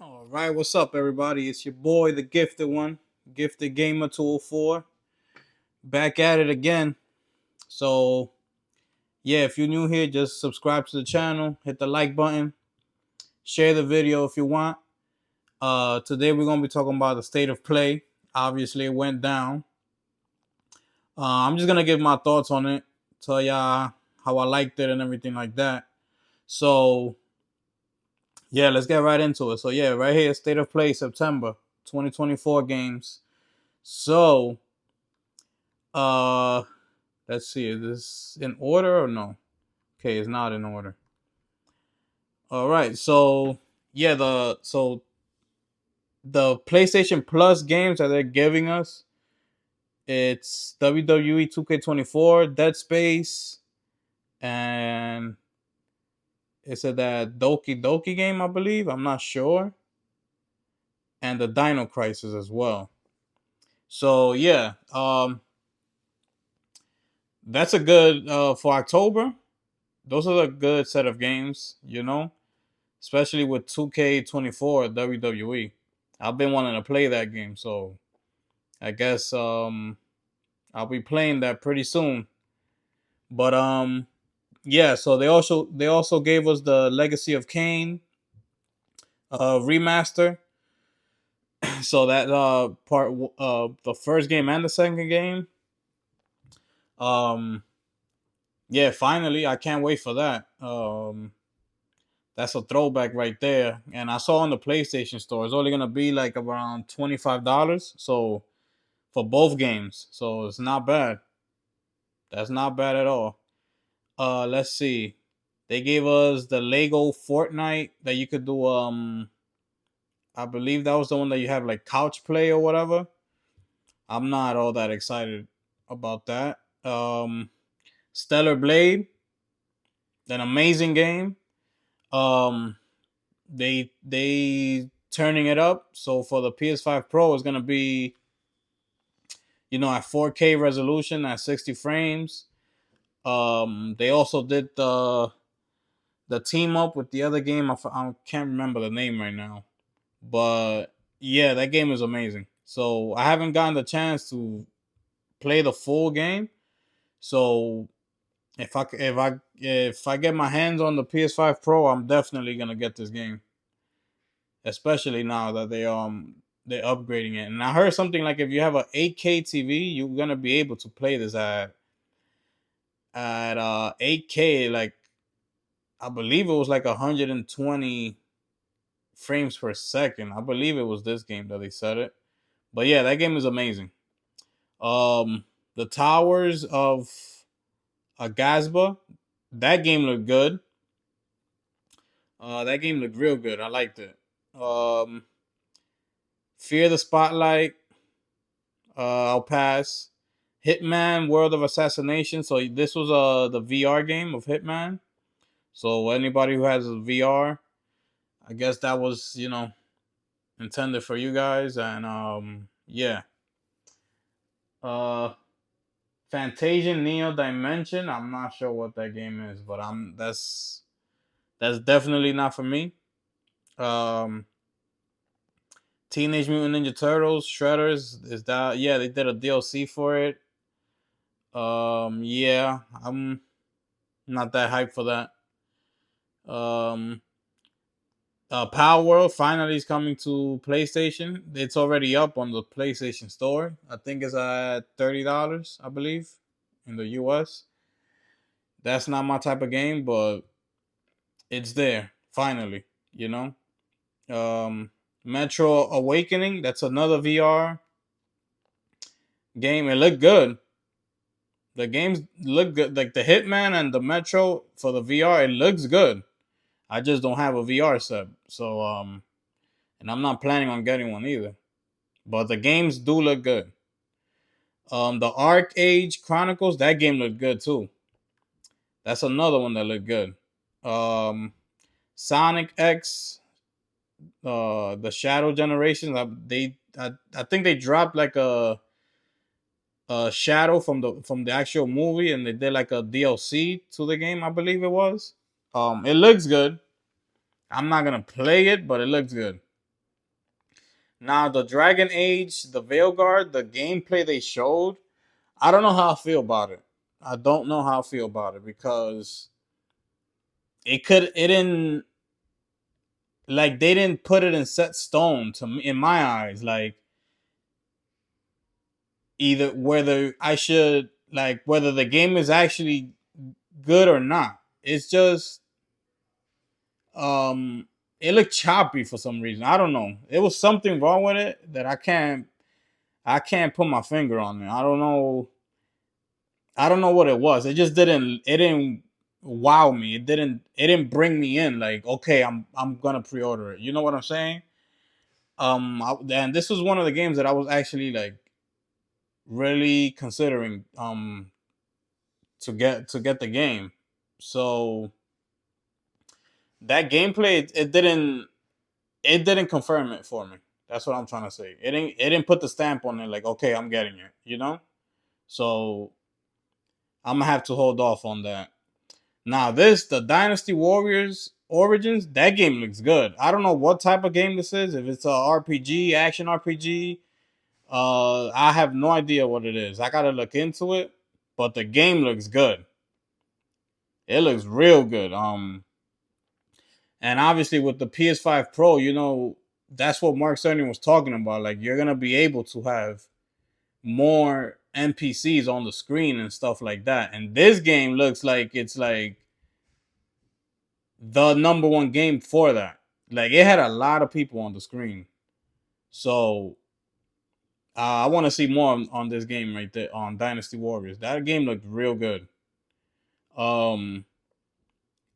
All right, what's up, everybody? It's your boy, the Gifted One, Gifted Gamer 204, back at it again. So, yeah, if you're new here, just subscribe to the channel, hit the like button, share the video if you want. Today we're gonna be talking about the state of play. Obviously, it went down. I'm just gonna give my thoughts on it, tell y'all how I liked it and everything like that. So, yeah, let's get right into it. So, yeah, right here, state of play, September 2024 games. So, Uh, let's see. Is this in order or no? Okay, it's not in order. All right. So yeah, the PlayStation Plus games that they're giving us, it's WWE 2K24, Dead Space, and is it that Doki Doki game? I believe. I'm not sure, and the Dino Crisis as well. So yeah, that's a good for October. Those are a good set of games. Especially with 2K24 WWE. I've been wanting to play that game, so I guess I'll be playing that pretty soon. But yeah, so they also gave us the Legacy of Kain remaster. So that part the first game and the second game. Um yeah, finally I can't wait for that. That's a throwback right there. And I saw on the PlayStation Store, it's only gonna be like around $25. So for both games, so it's not bad. That's not bad at all. Let's see. They gave us the Lego Fortnite that you could do. I believe that was the one that you have like couch play or whatever. I'm not all that excited about that. Stellar Blade, an amazing game. Um, they turning it up. So for the PS5 Pro, it's gonna be at 4K resolution at 60 frames. They also did the team up with the other game. I can't remember the name right now, but yeah, that game is amazing. So I haven't gotten the chance to play the full game. So if I get my hands on the PS5 Pro, I'm definitely gonna get this game, especially now that they're upgrading it. And I heard something like if you have a 8K TV, you're gonna be able to play this at 8K. Like I believe it was like 120 frames per second. I believe it was this game that they said it. But yeah, that game is amazing. The Towers of Agasba, that game looked good. That game looked real good. I liked it. Um, Fear the Spotlight, I'll pass. Hitman World of Assassination. So this was the VR game of Hitman. So anybody who has a VR, I guess that was intended for you guys. And yeah. Uh, Fantasian Neo Dimension. I'm not sure what that game is, but that's definitely not for me. Um, Teenage Mutant Ninja Turtles Shredders is that? Yeah, they did a DLC for it. Yeah, I'm not that hyped for that. Um, Power World finally is coming to PlayStation. It's already up on the PlayStation Store. I think it's at $30, I believe, in the US. That's not my type of game, but it's there finally. You know, Metro Awakening. That's another VR game. It looked good. The games look good, like the Hitman and the Metro for the VR. It looks good. I just don't have a VR set, so and I'm not planning on getting one either. But the games do look good. The Arc Age Chronicles, that game looked good too. That's another one that looked good. Um, Sonic X, the Shadow Generations. I think they dropped like a shadow from the actual movie, and they did like a DLC to the game. I believe it was. It looks good. I'm not gonna play it, but it looks good. Now the Dragon Age, the Veilguard, the gameplay they showed, I don't know how I feel about it. I don't know how I feel about it because it didn't, like, they didn't put it in set stone to me in my eyes. Like, either whether I should, like, whether the game is actually good or not. It's just um it looked choppy for some reason. I don't know. It was something wrong with it that I can't put my finger on it. I don't know. I don't know what it was. It didn't wow me. It didn't bring me in like, okay, I'm gonna pre-order it. You know what I'm saying? And this was one of the games that I was actually like really considering to get the game. So that gameplay, it didn't confirm it for me. That's what I'm trying to say. It didn't put the stamp on it like, okay, I'm getting it, you know? So I'm gonna have to hold off on that. Now this, the Dynasty Warriors Origins, that game looks good. I don't know what type of game this is. If it's a RPG, action RPG, I have no idea what it is. I gotta look into it. But the game looks good. It looks real good. And obviously with the PS5 Pro, that's what Mark Cerny was talking about. Like, you're gonna be able to have more NPCs on the screen and stuff like that. And this game looks like it's like the number one game for that. Like, it had a lot of people on the screen. So I want to see more on this game right there on Dynasty Warriors. That game looked real good. Um,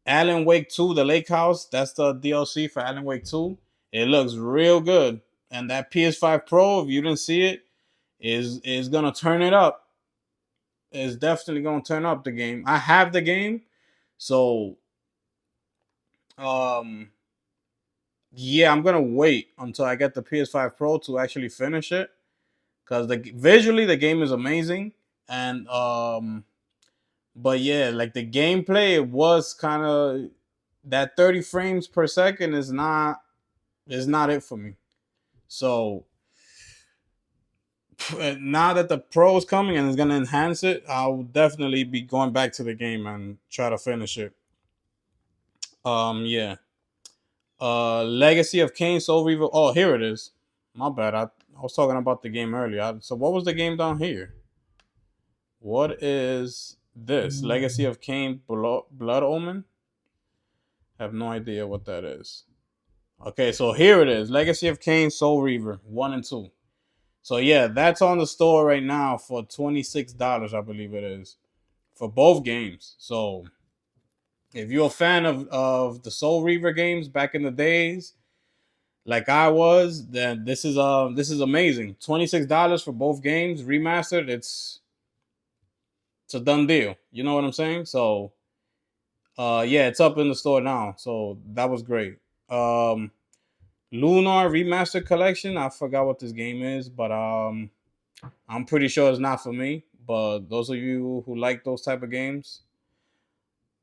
Alan Wake 2, The Lake House, that's the DLC for Alan Wake 2. It looks real good. And that PS5 Pro, if you didn't see it, is gonna turn it up. It's definitely gonna turn up the game. I have the game, so um yeah, I'm gonna wait until I get the PS5 Pro to actually finish it. Cause visually the game is amazing. And but yeah, like the gameplay, it was kind of, that 30 frames per second is not it for me. So now that the Pro is coming and is gonna enhance it, I'll definitely be going back to the game and try to finish it. Yeah. Legacy of Kain Soul Reaver. Oh, here it is. My bad. I was talking about the game earlier. So what was the game down here? What is this? Legacy of Kain Blood Omen? I have no idea what that is. Okay, so here it is. Legacy of Kain Soul Reaver 1 and 2. So yeah, that's on the store right now for $26, I believe it is, for both games. So if you're a fan of the Soul Reaver games back in the days, like I was, then this is amazing. $26 for both games remastered. It's a done deal. You know what I'm saying? So yeah, it's up in the store now. So that was great. Lunar Remastered Collection. I forgot what this game is, but I'm pretty sure it's not for me. But those of you who like those type of games,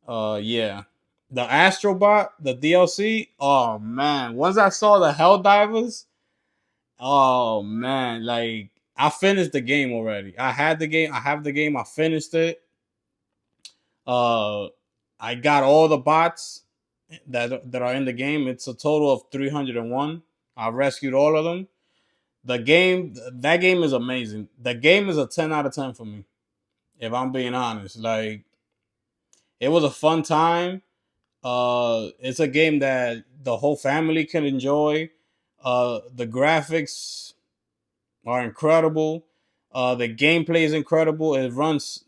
yeah. The Astrobot, the DLC. Oh man, once I saw the Helldivers, oh man, like, I finished the game already. I had the game. I have the game. I finished it. Uh, I got all the bots that are in the game. It's a total of 301. I rescued all of them. That game is amazing. The game is a 10 out of 10 for me, if I'm being honest. Like, it was a fun time. It's a game that the whole family can enjoy. The graphics are incredible. The gameplay is incredible. It runs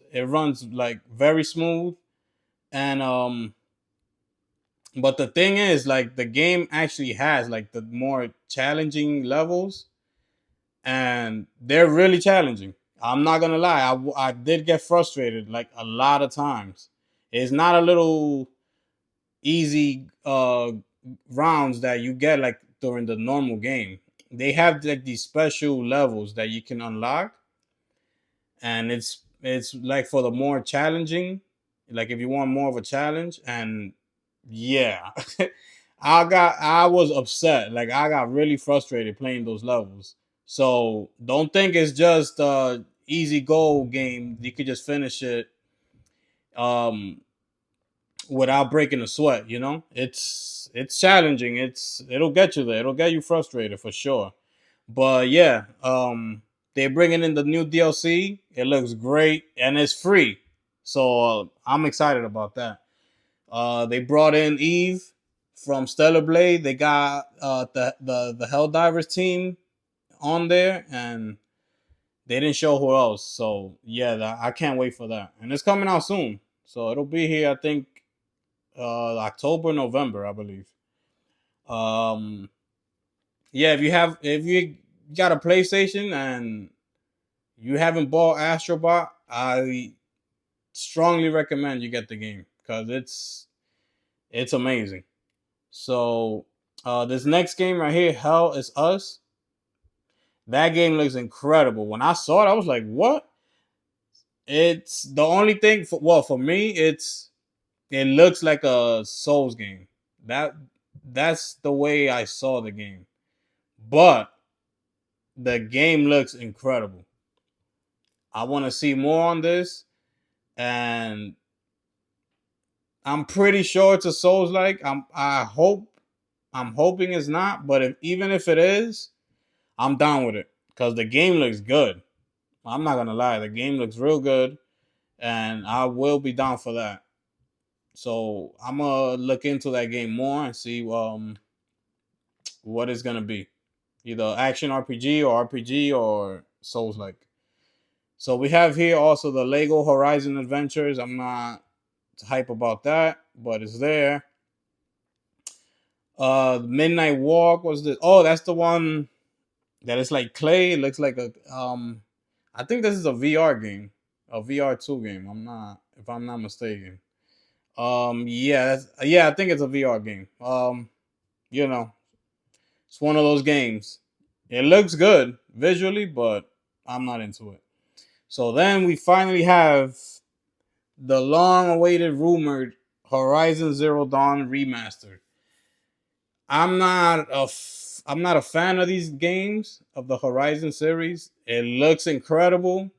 like very smooth. And but the thing is, like, the game actually has like the more challenging levels, and they're really challenging. I'm not gonna lie. I did get frustrated like a lot of times. It's not a little easy rounds that you get like during the normal game. They have like these special levels that you can unlock, and it's like for the more challenging, like if you want more of a challenge. And yeah, I was upset. Like I got really frustrated playing those levels. So don't think it's just a easy goal game. You could just finish it um without breaking a sweat, you know? It's challenging. It'll get you there. It'll get you frustrated for sure. But yeah, they're bringing in the new DLC. It looks great and it's free. So I'm excited about that. They brought in Eve from Stellar Blade. They got the Helldivers team on there, and they didn't show who else. So yeah, I can't wait for that, and it's coming out soon. So it'll be here, I think, October, November, I believe. Um, yeah, if you got a PlayStation and you haven't bought Astrobot, I strongly recommend you get the game because it's amazing. So this next game right here, Hell is Us. That game looks incredible. When I saw it, I was like, "What?" It's the only thing. For me, it looks like a Souls game. That that's the way I saw the game. But the game looks incredible. I want to see more on this, and I'm pretty sure it's a Souls like. I'm hoping it's not, but even if it is, I'm down with it because the game looks good. I'm not gonna lie, the game looks real good, and I will be down for that. So I'm gonna look into that game more and see what it's gonna be, either action RPG or RPG or Souls like. So we have here also the Lego Horizon Adventures. I'm not hype about that, but it's there. Midnight Walk was this? Oh, that's the one that is like clay. It looks like a I think this is a VR game, a VR 2 game. If I'm not mistaken. Yeah, yeah, I think it's a VR game. You know, it's one of those games. It looks good visually, but I'm not into it. So then we finally have the long-awaited, rumored Horizon Zero Dawn remastered. I'm not a fan of these games of the Horizon series. It looks incredible,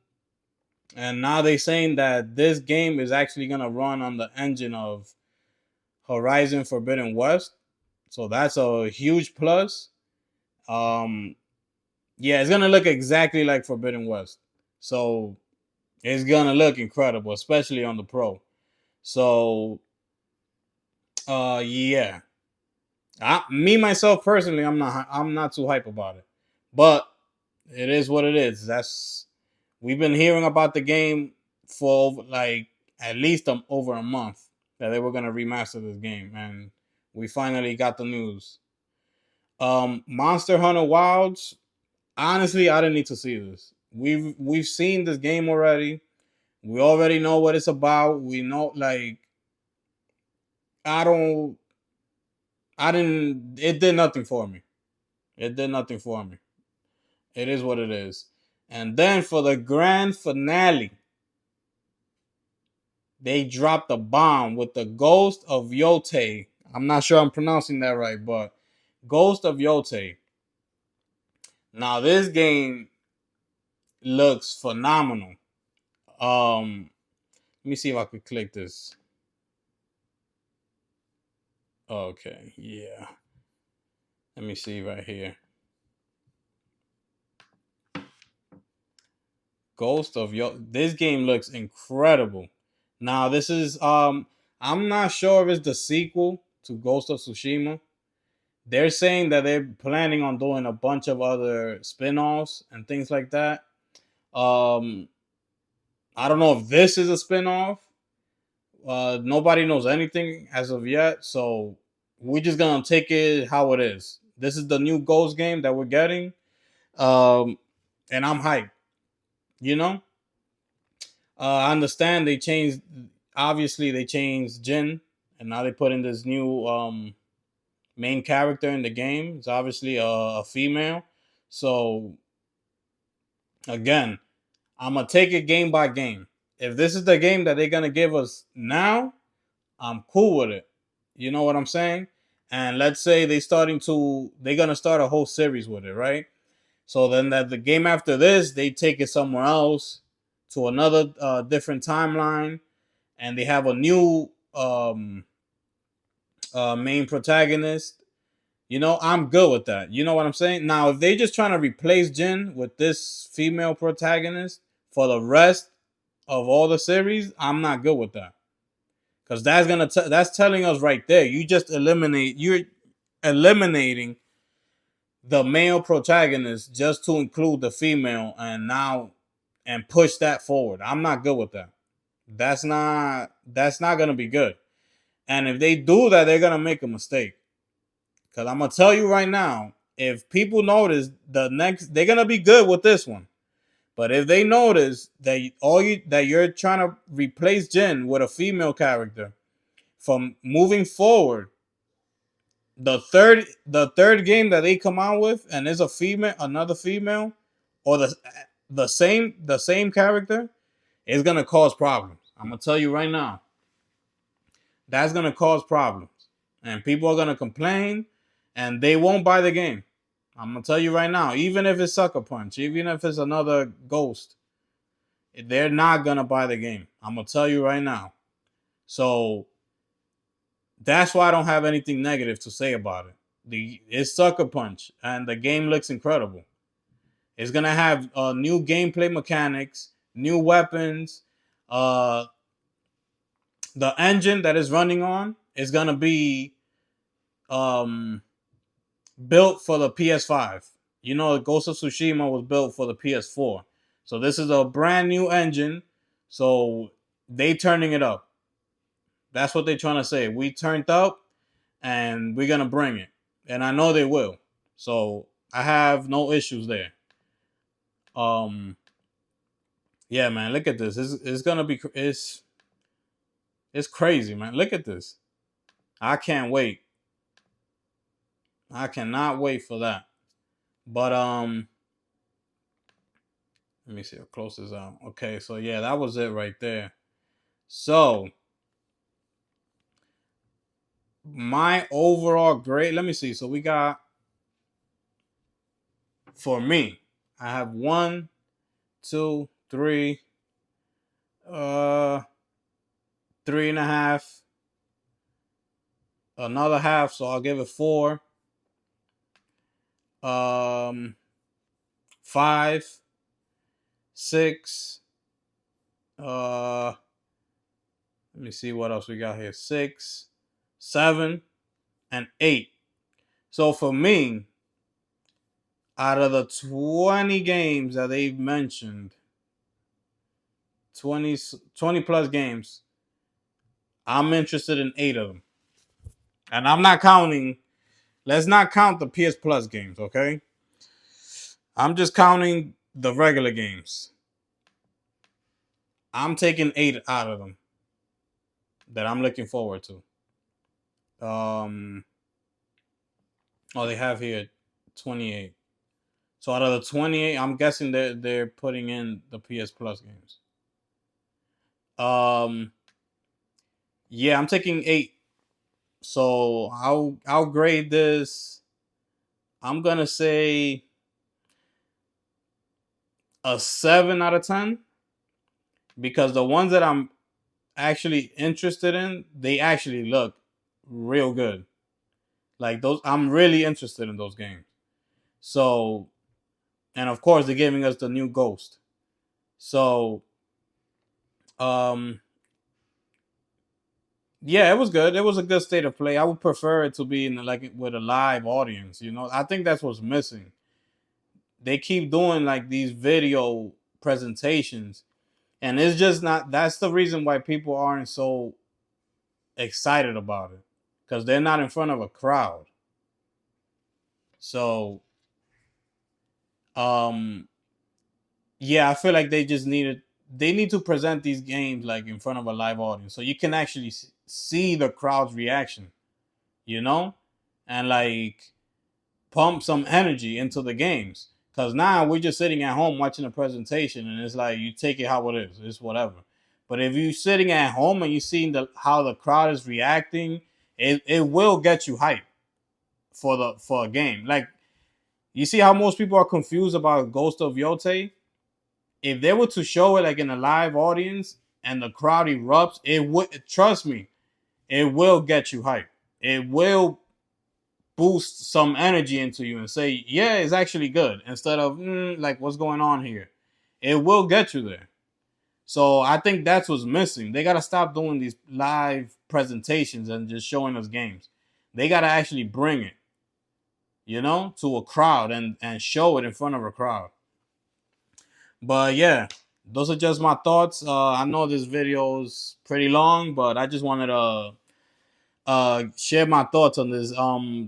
and now they're saying that this game is actually gonna run on the engine of Horizon Forbidden West. So that's a huge plus. Um, yeah, it's gonna look exactly like Forbidden West. So it's gonna look incredible, especially on the Pro. So, yeah, me myself personally, I'm not too hype about it, but it is what it is. That's We've been hearing about the game for like at least over a month that they were gonna remaster this game, and we finally got the news. Monster Hunter Wilds. Honestly, I didn't need to see this. We've seen this game already. We already know what it's about. We know like I don't I didn't it did nothing for me. It did nothing for me. It is what it is. And then for the grand finale, they dropped a bomb with the Ghost of Yote. I'm not sure I'm pronouncing that right, but Ghost of Yote. Now this game looks phenomenal. Let me see if I could click this. Okay, yeah. Let me see right here. Ghost of Yo. This game looks incredible. Now this is I'm not sure if it's the sequel to Ghost of Tsushima. They're saying that they're planning on doing a bunch of other spin-offs and things like that. Um I don't know if this is a spin-off. Nobody knows anything as of yet, so we're just gonna take it how it is. This is the new Ghost game that we're getting. Um and I'm hyped, you know? I understand they changed. Obviously, they changed Jin, and now they put in this new main character in the game. It's obviously a female. So again, I'm gonna take it game by game. If this is the game that they're gonna give us now, I'm cool with it. You know what I'm saying? and let's say they're gonna start a whole series with it, right? So then that the game after this, they take it somewhere else to another different timeline, and they have a new main protagonist. I'm good with that. You know what I'm saying? Now, if they just trying to replace Jin with this female protagonist for the rest of all the series, I'm not good with that. Because that's telling us right there. You're eliminating the male protagonist just to include the female, and push that forward. I'm not good with that. That's not gonna be good. And if they do that, they're gonna make a mistake. Because I'm gonna tell you right now, if people notice they're gonna be good with this one. But if they notice that you're trying to replace Jin with a female character from moving forward, the third game that they come out with, and there's another female, or the same character, is gonna cause problems. I'm gonna tell you right now, that's gonna cause problems, and people are gonna complain, and they won't buy the game. I'm gonna tell you right now, even if it's Sucker Punch, even if it's another Ghost, they're not gonna buy the game. I'm gonna tell you right now. So that's why I don't have anything negative to say about it. It's Sucker Punch, and the game looks incredible. It's gonna have new gameplay mechanics, new weapons. Uh, the engine that is running on is gonna be um, built for the PS5. Ghost of Tsushima was built for the PS4, so this is a brand new engine. So they turning it up. That's what they're trying to say. We turned up, and we're gonna bring it, and I know they will. So I have no issues there. Um, yeah, man, look at this. It's gonna be it's crazy, man. Look at this. I can't wait. I cannot wait for that. But let me see how close this out. Okay, so yeah, that was it right there. So my overall grade. Let me see. So we got, for me, I have 1, 2, 3, 3.5, another half. So I'll give it 4. 5, 6. Let me see what else we got here. 6, 7, and 8. So for me, out of the 20 games that they've mentioned, 20 plus games, I'm interested in 8 of them. And I'm not counting, let's not count the PS Plus games, okay? I'm just counting the regular games. I'm taking 8 out of them that I'm looking forward to. They have here 28. So out of the 28, I'm guessing they're putting in the PS Plus games. Yeah, I'm taking 8. So I'll grade this. I'm gonna say a 7 out of 10, because the ones that I'm actually interested in, they actually look real good. Like those, I'm really interested in those games. So, and of course, they're giving us the new Ghost. So, um, yeah, it was good. It was a good state of play. I would prefer it to be in like with a live audience. I think that's what's missing. They keep doing like these video presentations, and it's just not. That's the reason why people aren't so excited about it, because they're not in front of a crowd. So, um, yeah, I feel like they need to present these games like in front of a live audience, so you can actually see the crowd's reaction, you know, and like pump some energy into the games. Because now we're just sitting at home watching a presentation, and it's like you take it how it is, it's whatever. But if you're sitting at home and you're seeing how the crowd is reacting, it will get you hyped. for a game. Like, you see how most people are confused about Ghost of Yotei? If they were to show it like in a live audience and the crowd erupts, it would, trust me, it will get you hyped. It will boost some energy into you and say, yeah, it's actually good, instead of like, what's going on here. It will get you there. So I think that's what's missing. They gotta stop doing these live presentations and just showing us games. They gotta actually bring it, to a crowd and show it in front of a crowd. But yeah, those are just my thoughts. I know this video is pretty long, but I just wanted to share my thoughts on this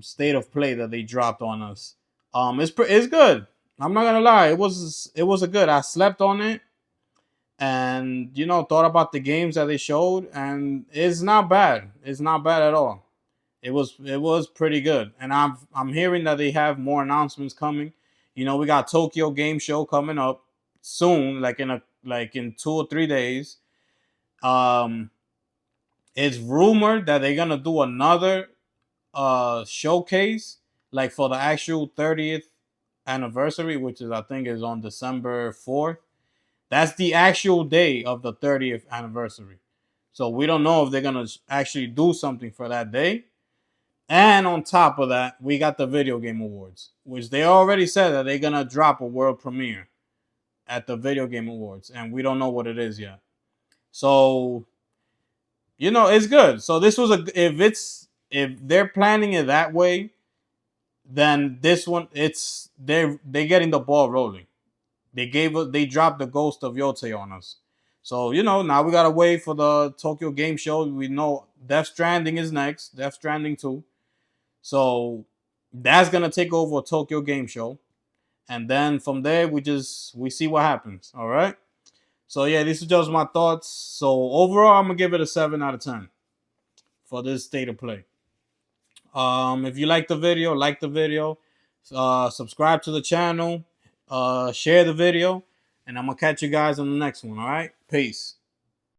state of play that they dropped on us. It's good. I'm not gonna lie. It was a good. I slept on it, and thought about the games that they showed, and it's not bad. It's not bad at all. It was pretty good, and I'm hearing that they have more announcements coming. We got Tokyo Game Show coming up soon, like in 2 or 3 days. Um, it's rumored that they're gonna do another showcase, like for the actual 30th anniversary, which is, I think, is on December 4th. That's the actual day of the 30th anniversary. So we don't know if they're gonna actually do something for that day. And on top of that, we got the Video Game Awards, which they already said that they're gonna drop a world premiere at the Video Game Awards, and we don't know what it is yet. So, it's good. So this was if they're planning it that way, then this one, they're getting the ball rolling. They dropped the Ghost of Yotei on us. So, now we gotta wait for the Tokyo Game Show. We know Death Stranding is next. Death Stranding 2. So that's gonna take over Tokyo Game Show. And then from there we see what happens. All right. So yeah, these are just my thoughts. So overall, I'm gonna give it a 7 out of 10 for this state of play. If you like the video, subscribe to the channel, share the video, and I'm gonna catch you guys on the next one. All right, peace.